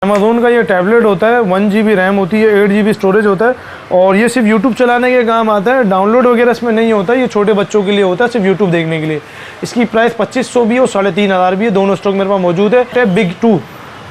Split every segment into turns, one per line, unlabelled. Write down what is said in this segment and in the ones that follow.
Amazon का ये tablet होता है, 1 GB रैम होती है, 8 GB स्टोरेज होता है और ये सिर्फ यूट्यूब चलाने के काम आता है। डाउनलोड वगैरह इसमें नहीं होता, ये छोटे बच्चों के लिए होता है, सिर्फ यूट्यूब देखने के लिए। इसकी प्राइस 2500 भी है और 3500 भी है, दोनों स्टॉक मेरे पास मौजूद है। टैब बिग 2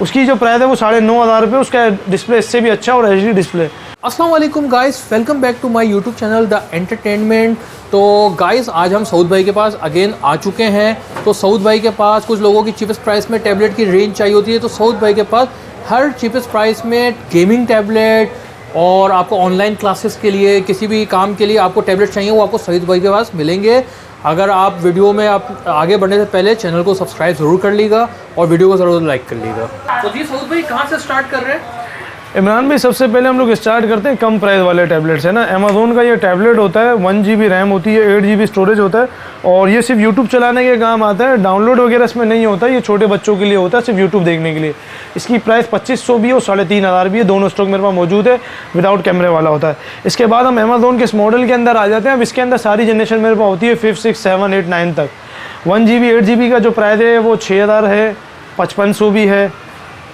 उसकी जो प्राइस है वो 9500 रुपये, उसका डिस्प्ले इससे भी अच्छा और HD डिस्प्ले।
अस्सलाम वालेकुम guys, welcome back to my YouTube channel the entertainment. तो गाइस आज हम सऊद भाई के पास अगेन आ चुके हैं। तो सऊद भाई के पास कुछ लोगों की चीपेस्ट प्राइस में टैबलेट की रेंज चाहिए होती है, तो सऊद भाई के पास हर चीपेस्ट प्राइस में गेमिंग टैबलेट और आपको ऑनलाइन क्लासेस के लिए किसी भी काम के लिए आपको टैबलेट चाहिए वो आपको सऊद भाई के पास मिलेंगे। अगर आप वीडियो में आप आगे बढ़ने से पहले चैनल को सब्सक्राइब ज़रूर कर लीजिएगा और वीडियो को ज़रूर लाइक कर लीजिएगा। तो जी सऊद भाई कहाँ से स्टार्ट कर रहे हैं?
इमरान भाई सबसे पहले हम लोग स्टार्ट करते हैं कम प्राइस वाले टैबलेट से ना। अमेज़ोन का ये टैबलेट होता है, 1 GB रैम होती है, 8 GB स्टोरेज होता है और ये सिर्फ यूट्यूब चलाने के काम आता है। डाउनलोड वगैरह इसमें नहीं होता, ये छोटे बच्चों के लिए होता है, सिर्फ यूट्यूब देखने के लिए। इसकी प्राइस 2500 भी और 3500 भी है, दोनों स्टॉक मेरे पास मौजूद है, विदाउट कैमरे वाला होता है। इसके बाद हम अमेज़ोन के इस मॉडल के अंदर आ जाते हैं। अब इसके अंदर सारी जनरेशन मेरे पास होती है 5, 6, 7, 8, 9 तक। 1 GB 8 GB का जो प्राइस है वो 6000 है, 5500 भी है।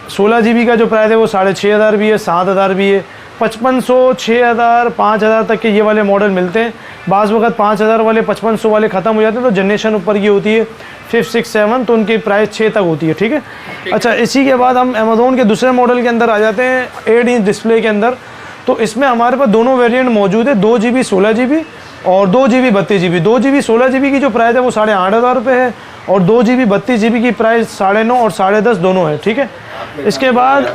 16 GB का जो प्राइस है वो 6500 भी है, 7000 भी है। 5500, 6000, 5000 तक के ये वाले मॉडल मिलते हैं। बाज़ वक़्त 5000 वाले, 5500 वाले ख़त्म हो जाते हैं, तो जनरेशन ऊपर की होती है 5, 6, 7, तो उनकी प्राइस 6 तक होती है। ठीक है, अच्छा इसी के बाद हम अमेज़ोन के दूसरे मॉडल के अंदर आ जाते हैं, 8 इंच डिस्प्ले के अंदर। तो इसमें हमारे पास दोनों वेरिएंट मौजूद है, 2 GB 16 GB और 2 GB 32 GB। 2 GB 16 GB की जो प्राइस है वो 8500 रुपये है और 2 GB 32 GB की प्राइस 9.5 और 10.5 दोनों है। ठीक है, इसके बाद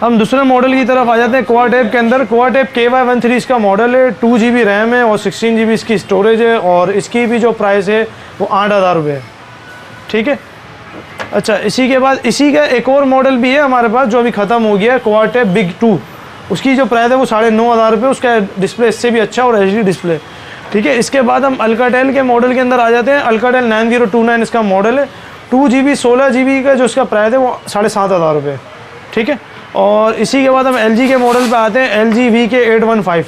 हम दूसरे मॉडल की तरफ आ जाते हैं क्वाड-टैब के अंदर। क्वाड-टैब KY13 इसका मॉडल है, 2 GB रैम है और 16 GB इसकी स्टोरेज है और इसकी भी जो प्राइस है वो 8000 रुपये है। ठीक है, अच्छा इसी के बाद इसी का एक और मॉडल भी है हमारे पास जो अभी ख़त्म हो गया है, क्वाड-टैब बिग 2। उसकी जो प्राइस है वो 9500 रुपये, उसका डिस्प्ले इससे भी अच्छा और HD डिस्प्ले। ठीक है, इसके बाद हम अल्काटेल के मॉडल के अंदर आ जाते हैं। अल्काटेल 9029 इसका मॉडल है, 2 GB 16 GB का जो इसका प्राइस है वो 7500 रुपये। ठीक है, और इसी के बाद हम LG के मॉडल पे आते हैं, LG VK815।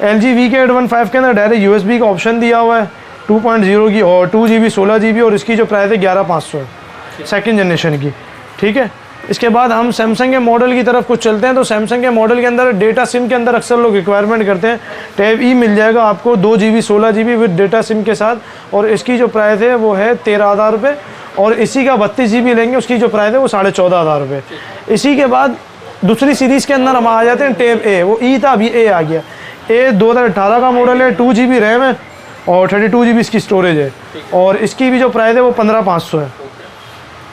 LG VK815 के अंदर डायरेक्ट USB का ऑप्शन दिया हुआ है 2.0 की और 2 GB 16 GB और इसकी जो प्राइस है 11500 है, सेकेंड जनरेशन की। ठीक है, इसके बाद हम सैमसंग के मॉडल की तरफ कुछ चलते हैं। तो सैमसंग के मॉडल के अंदर डेटा सिम के अंदर अक्सर लोग रिक्वायरमेंट करते हैं। टैब ई मिल जाएगा आपको 2 GB 16 GB with data SIM के साथ और इसकी जो प्राइस है वो है 13000 रुपये और इसी का 32 GB लेंगे उसकी जो प्राइस है वो 14500 रुपये। इसी के बाद दूसरी सीरीज़ के अंदर हम आ जाते हैं टैब ए, वो ई था अभी ए आ गया। ए 2018 का मॉडल है, 2 GB रैम है और 32 GB इसकी स्टोरेज है और इसकी भी जो प्राइस है वो 15500 है।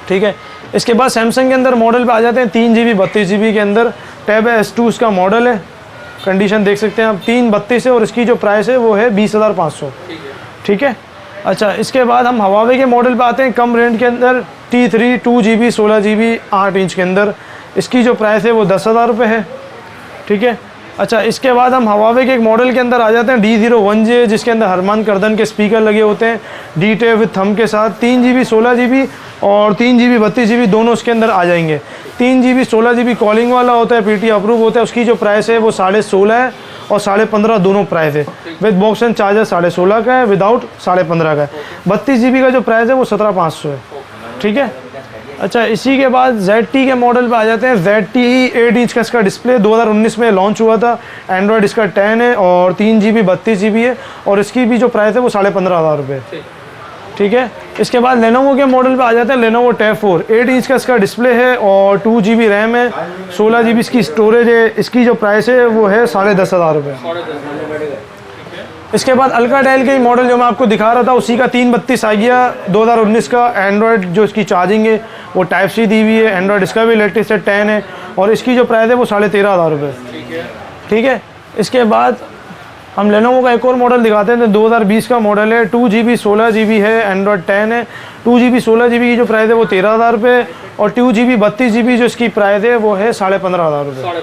ठीक है, इसके बाद सैमसंग के अंदर मॉडल पे आ जाते हैं 3 GB 32 GB के अंदर। टैब S2 इसका मॉडल है, कंडीशन देख सकते हैं आप, 332 है और इसकी जो प्राइस है वो है 20500। ठीक है, अच्छा इसके बाद हम हवावे के मॉडल पे आते हैं कम रेंज के अंदर, T3 2 GB 16 GB 8 इंच के अंदर। इसकी जो प्राइस है वो 10,000 रुपये है। ठीक है, अच्छा इसके बाद हम हवावे के एक मॉडल के अंदर आ जाते हैं D01J, जिसके अंदर हरमान करदन के स्पीकर लगे होते हैं, D टैब विद थंब के साथ। 3 GB 16 GB और 3 GB 32 GB दोनों उसके अंदर आ जाएंगे। 3 GB 16 GB कॉलिंग वाला होता है, PT अप्रूव होता है, उसकी जो प्राइस है वो 16.5 है और 15.5 दोनों प्राइस है। विद बॉक्स एंड चार्जर 16.5 का है, विदाउट 15.5 का है। 32 GB का जो प्राइस है वो 17,500 है। ठीक है, अच्छा इसी के बाद ZT के मॉडल पे आ जाते हैं। ZT 8 इंच का इसका डिस्प्ले 2019 में लॉन्च हुआ था। एंड्रॉयड इसका 10 है और 3 GB 32 GB है और इसकी भी जो प्राइस है वो 15,500 रुपये। ठीक है, इसके बाद लेनोवो के मॉडल पे आ जाते हैं। लेनोवो टैब 4 8 इंच का इसका डिस्प्ले है और 2 GB रैम है, 16 GB इसकी स्टोरेज है। इसकी जो प्राइस है वो है 10,500 रुपये। इसके बाद अल्काटेल के मॉडल जो मैं आपको दिखा रहा था उसी का 332 आ गया 2019 का। एंड्रॉयड जो इसकी चार्जिंग है वो टाइप सी दी हुई है। एंड्रॉयड इसका भी लेटेस्ट है, 10 है और इसकी जो प्राइस है वो 13,500 रुपये। ठीक है, इसके बाद हम लेनोवो का एक और मॉडल दिखाते हैं, 2020 का मॉडल है, 2 GB 16 GB है, एंड्रॉयड 10 है। 2 GB 16 GB की जो प्राइस है वो 13,000 रुपये और 2 GB 32 GB जो इसकी प्राइस है वो है 15,500 रुपये।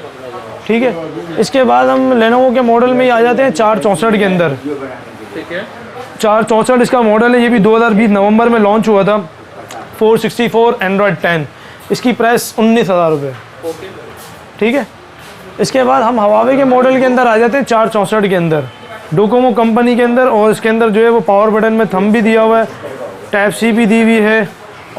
ठीक है, इसके बाद हम लेनोवो के मॉडल में ही आ जाते हैं 464 के अंदर।
ठीक है,
464 इसका मॉडल है, ये भी 2020 नवंबर में लॉन्च हुआ था। 464 एंड्रॉयड 10, इसकी प्राइस 19,000 रुपये। ठीक है, इसके बाद हम हवावे के मॉडल के अंदर आ जाते हैं 464 के अंदर, डोकोमो कंपनी के अंदर और इसके अंदर जो है वो पावर बटन में थंब भी दिया हुआ है, टाइप सी भी दी हुई है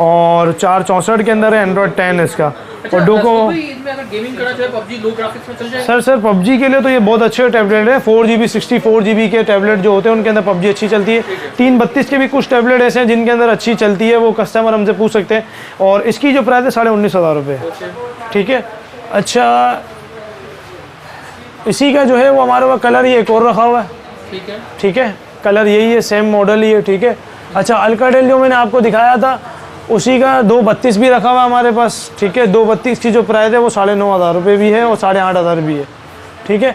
और 464 के अंदर है, एंड्रॉयड 10 इसका और डोको
इसमें अगर गेमिंग करना चाहे पबजी लो ग्राफिक्स में चल जाएगा?
सर पबजी के लिए तो ये बहुत अच्छे टैबलेट है। 4GB 64GB के टैबलेट जो होते हैं उनके अंदर पबजी अच्छी चलती है। 332 के भी कुछ टैबलेट ऐसे हैं जिनके अंदर अच्छी चलती है, वो कस्टमर हमसे पूछ सकते हैं। और इसकी जो प्राइस है 19,500 रुपये, ठीक है। अच्छा, इसी का जो है वो हमारे पास कलर ये एक और रखा हुआ है, ठीक है। कलर यही है, सेम मॉडल ही है, ठीक है। अच्छा, अल्काटेल जो मैंने आपको दिखाया था उसी का 232 भी रखा हुआ है हमारे पास, ठीक है। 232 की जो प्राइस है वो 9,500 रुपये भी है और 8,500 भी है, ठीक है।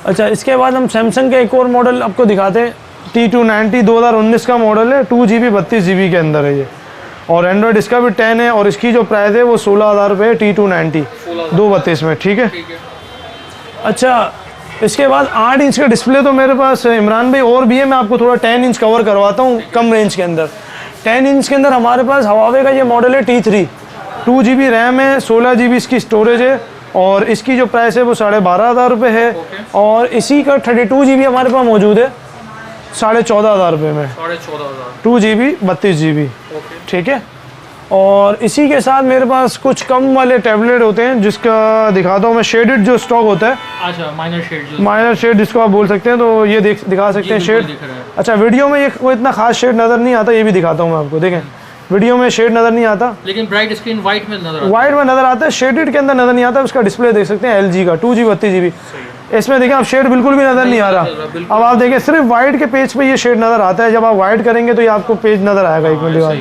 अच्छा, इसके बाद हम सैमसंग का एक और मॉडल आपको दिखाते हैं। T290 2019 का मॉडल है, 2GB 32GB के अंदर है ये, और एंड्रॉयड इसका भी 10 है और इसकी जो प्राइस है वो 16,000 रुपये है। T290 232 में, ठीक है। अच्छा, इसके बाद 8 इंच का डिस्प्ले तो मेरे पास इमरान भाई और भी है, मैं आपको थोड़ा 10 इंच कवर करवाता हूँ कम रेंज के अंदर। 10 इंच के अंदर हमारे पास Huawei का ये मॉडल है T3, 2GB रैम है, 16GB इसकी स्टोरेज है और इसकी जो प्राइस है वो 12,500 रुपये है। और इसी का 32GB हमारे पास मौजूद है 14,500 रुपये में, 2GB 32GB, ठीक है। और इसी के साथ मेरे पास कुछ कम वाले टैबलेट होते हैं जिसका दिखाता हूँ मैं। शेडेड जो स्टॉक होता है,
अच्छा
माइनर शेड जिसको आप बोल सकते हैं, तो ये दिखा सकते हैं शेड। अच्छा, वीडियो में ये कोई इतना खास शेड नज़र नहीं आता, ये भी दिखाता हूँ मैं आपको। देखें, वीडियो में शेड नज़र नहीं आता,
लेकिन ब्राइट स्क्रीन वाइट में
नज़र आता है। शेडेड के अंदर नज़र नहीं आता। उसका डिस्प्ले देख सकते हैं LG का 2GB 32GB। इसमें देखें आप, शेड बिल्कुल भी नज़र नहीं आ रहा। अब आप देखें, सिर्फ वाइट के पेज पे ये शेड नज़र आता है। जब आप वाइट करेंगे तो ये आपको पेज नज़र आएगा। एक मिनट बाद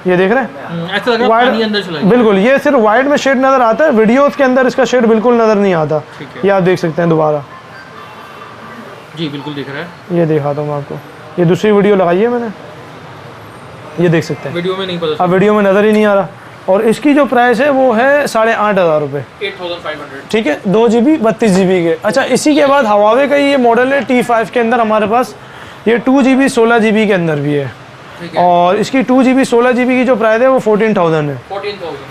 ये देख रहे हैं,
ऐसा लग रहा है पानी अंदर चला गया।
बिल्कुल, ये सिर्फ वाइट में शेड नज़र आता है, वीडियोस के अंदर इसका शेड बिल्कुल नज़र नहीं आता। ये आप देख सकते हैं दोबारा,
जी बिल्कुल दिख रहा है।
ये दिखाता हूँ मैं आपको, ये दूसरी वीडियो लगाई है मैंने, ये देख सकते हैं।
वीडियो में नहीं पता,
अब वीडियो में नज़र ही नहीं आ रहा। और इसकी जो प्राइस है वो है 8,500 रुपये,
8,500,
ठीक है, 2GB 32GB के। अच्छा, इसी के बाद Huawei का ये मॉडल है T5 के अंदर हमारे पास, ये 2GB 16GB के अंदर भी है। और इसकी 2GB 16GB की जो प्राइस है वो 14,000 है,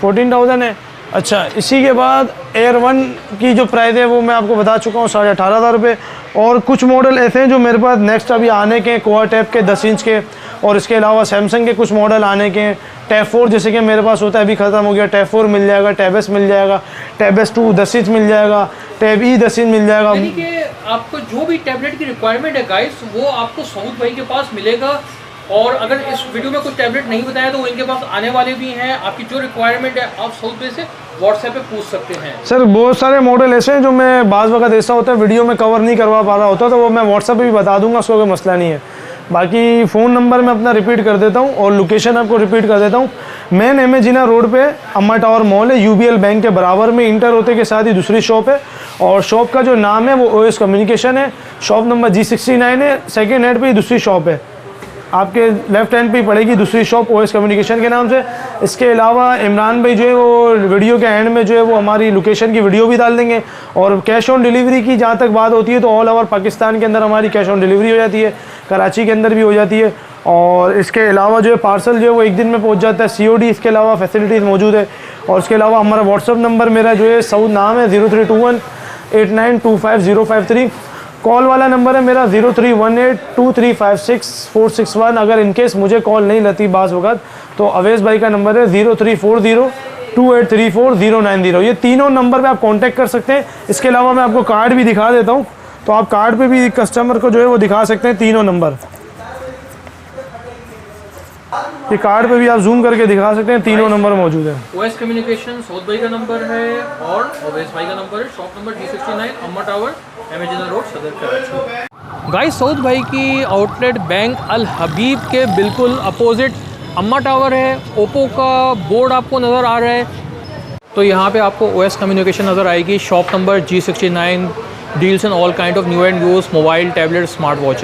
14,000 है। अच्छा, इसी के बाद Air 1 की जो प्राइस है वो मैं आपको बता चुका हूँ 18,500 रुपये। और कुछ मॉडल ऐसे हैं जो मेरे पास नेक्स्ट अभी आने के, क्वाड टैब के 10 इंच के, और इसके अलावा सैमसंग के कुछ मॉडल आने के। टैब 4 जैसे कि मेरे पास होता है, अभी ख़त्म हो गया। टैब 4 मिल जाएगा, टैब S मिल जाएगा, टैब S2 10 इंच मिल जाएगा, टैब E 10 इंच मिल जाएगा।
यानी कि आपको जो भी टैबलेट की रिक्वायरमेंट है गाइस, वो आपको सऊद भाई के पास मिलेगा। और अगर इस वीडियो में कुछ टैबलेट नहीं बताया तो वो इनके पास आने वाले भी हैं। आपकी जो रिक्वायरमेंट है आप सऊद भाई से व्हाट्सएप पे पूछ सकते हैं।
सर, बहुत सारे मॉडल ऐसे हैं जो मैं बाज़ वक़्त ऐसा होता है वीडियो में कवर नहीं करवा पा रहा होता, तो वो मैं व्हाट्सएप पे भी बता दूंगा, उसका कोई मसला नहीं है। बाकी फ़ोन नंबर मैं अपना रिपीट कर देता हूँ और लोकेशन आपको रिपीट कर देता हूँ। Main M A Jinnah road पे अम्मा टावर मॉल है, UBL बैंक के बराबर में, इंटर होते के साथ ही दूसरी शॉप है। और शॉप का जो नाम है वो OS कम्युनिकेशन है। शॉप नंबर G69 है, सेकेंड हैंड पे दूसरी शॉप है, आपके लेफ्ट हैंड पे ही पड़ेगी दूसरी शॉप OS कम्युनिकेशन के नाम से। इसके अलावा इमरान भाई जो है वो वीडियो के एंड में जो है वो हमारी लोकेशन की वीडियो भी डाल देंगे। और कैश ऑन डिलीवरी की जहाँ तक बात होती है तो ऑल ओवर पाकिस्तान के अंदर हमारी कैश ऑन डिलीवरी हो जाती है, कराची के अंदर भी हो जाती है। और इसके अलावा जो है पार्सल जो है वो एक दिन में पहुँच जाता है, COD इसके अलावा फैसिलिटीज़ मौजूद है। और इसके अलावा हमारा व्हाट्सअप नंबर मेरा जो है सऊद नाम है 0321 8925 कॉल वाला नंबर है मेरा 03182356 अगर इनकेस मुझे कॉल नहीं लगती बाज़ वक़्त तो अवेश भाई का नंबर है 0340283490। ये तीनों नंबर पे आप कांटेक्ट कर सकते हैं। इसके अलावा मैं आपको कार्ड भी दिखा देता हूँ, तो आप कार्ड पे भी कस्टमर को जो है वो दिखा सकते हैं तीनों नंबर। ये कार्ड पे भी आप जूम करके दिखा सकते हैं, तीनों नंबर मौजूद है।
OS कम्युनिकेशन सऊद भाई का नंबर है और अवेश भाई का नंबर है। शॉप नंबर G69 अम्मा टावर, एमेजिना रोड, सदर कराची। गाइस, सऊद भाई की आउटलेट बैंक अल हबीब के बिल्कुल अपोजिट अम्मा टावर है। ओप्पो का बोर्ड आपको नज़र आ रहा है, तो यहाँ पे आपको OS कम्युनिकेशन नज़र आएगी। Shop number G69 deals in all kind of new and use mobile, tablet, smart watch.